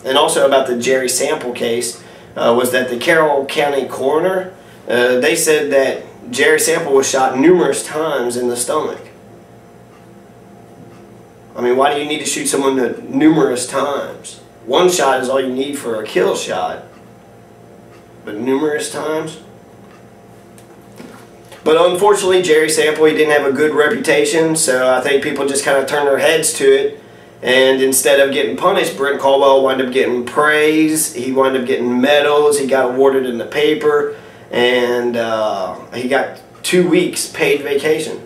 and also about the Jerry Sample case, was that the Carroll County coroner, they said that Jerry Sample was shot numerous times in the stomach. I mean, why do you need to shoot someone numerous times? One shot is all you need for a kill shot, but numerous times? But unfortunately, Jerry Sample, he didn't have a good reputation, so I think people just kind of turned their heads to it. And instead of getting punished, Brent Caldwell wound up getting praise. He wound up getting medals. He got awarded in the paper, and he got 2 weeks paid vacation.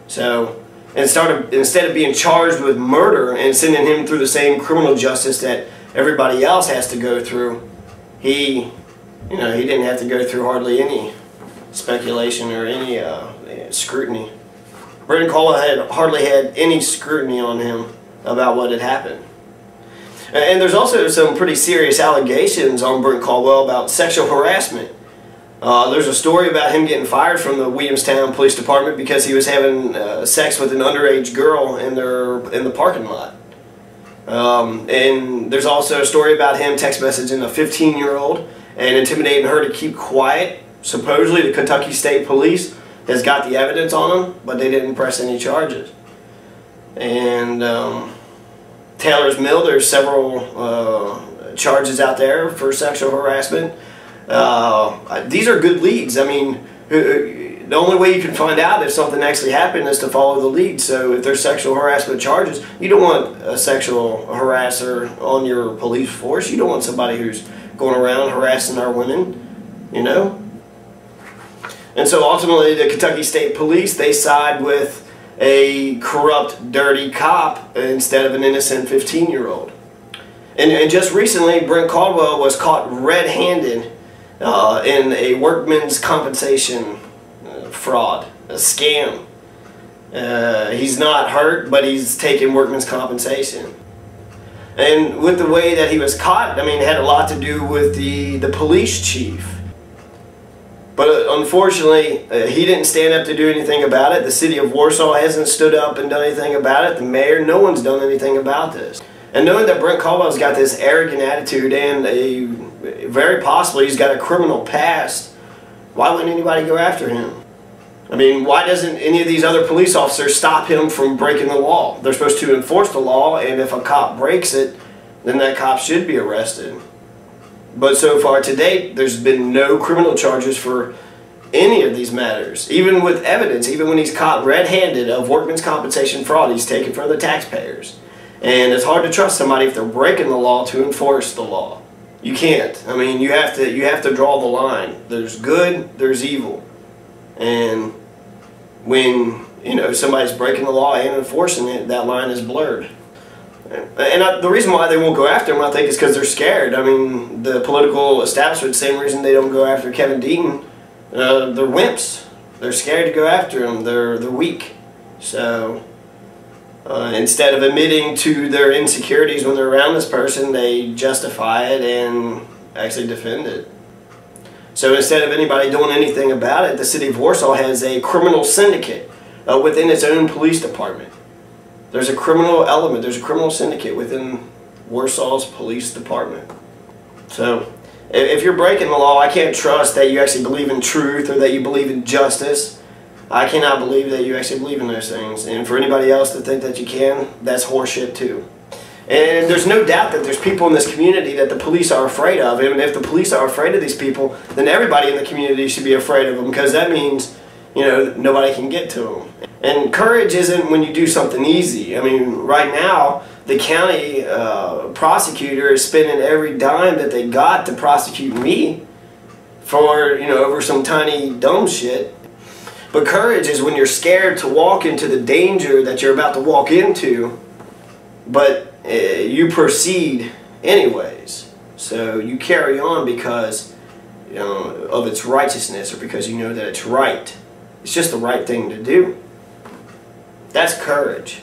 So instead of being charged with murder and sending him through the same criminal justice that everybody else has to go through, he didn't have to go through hardly any speculation or any scrutiny. Brent Caldwell had hardly had any scrutiny on him about what had happened. And there's also some pretty serious allegations on Brent Caldwell about sexual harassment. There's a story about him getting fired from the Williamstown Police Department because he was having sex with an underage girl in the parking lot. And there's also a story about him text messaging a 15-year-old and intimidating her to keep quiet. Supposedly the Kentucky State Police has got the evidence on him, but they didn't press any charges. And Taylor's Mill, there's several charges out there for sexual harassment. These are good leads. I mean, the only way you can find out if something actually happened is to follow the lead. So if there's sexual harassment charges, you don't want a sexual harasser on your police force. You don't want somebody who's going around harassing our women, you know. And so ultimately the Kentucky State Police, they side with a corrupt, dirty cop instead of an innocent 15-year-old. And just recently, Brent Caldwell was caught red-handed in a workman's compensation fraud, a scam. He's not hurt, but he's taking workman's compensation. And with the way that he was caught, I mean, it had a lot to do with the police chief. But unfortunately, he didn't stand up to do anything about it. The city of Warsaw hasn't stood up and done anything about it. The mayor, no one's done anything about this. And knowing that Brent Caldwell's got this arrogant attitude and very possibly he's got a criminal past, why wouldn't anybody go after him? I mean, why doesn't any of these other police officers stop him from breaking the law? They're supposed to enforce the law, and if a cop breaks it, then that cop should be arrested. But so far to date, there's been no criminal charges for any of these matters. Even with evidence, even when he's caught red-handed of workman's compensation fraud, he's taken from the taxpayers. And it's hard to trust somebody if they're breaking the law to enforce the law. You can't. I mean, you have to draw the line. There's good, there's evil. And when, you know, somebody's breaking the law and enforcing it, that line is blurred. And the reason why they won't go after him, I think, is because they're scared. I mean, the political establishment, same reason they don't go after Kevin Deaton. They're wimps. They're scared to go after him. They're weak. So instead of admitting to their insecurities when they're around this person, they justify it and actually defend it. So instead of anybody doing anything about it, the city of Warsaw has a criminal syndicate within its own police department. There's a criminal element, there's a criminal syndicate within Warsaw's police department. So if you're breaking the law, I can't trust that you actually believe in truth or that you believe in justice. I cannot believe that you actually believe in those things. And for anybody else to think that you can, that's horseshit too. And there's no doubt that there's people in this community that the police are afraid of. And if the police are afraid of these people, then everybody in the community should be afraid of them, because that means, you know, nobody can get to them. And courage isn't when you do something easy. I mean, right now, the county prosecutor is spending every dime that they got to prosecute me for, you know, over some tiny dumb shit. But courage is when you're scared to walk into the danger that you're about to walk into, but you proceed anyways. So you carry on because, you know, of its righteousness, or because you know that it's right. It's just the right thing to do. That's courage.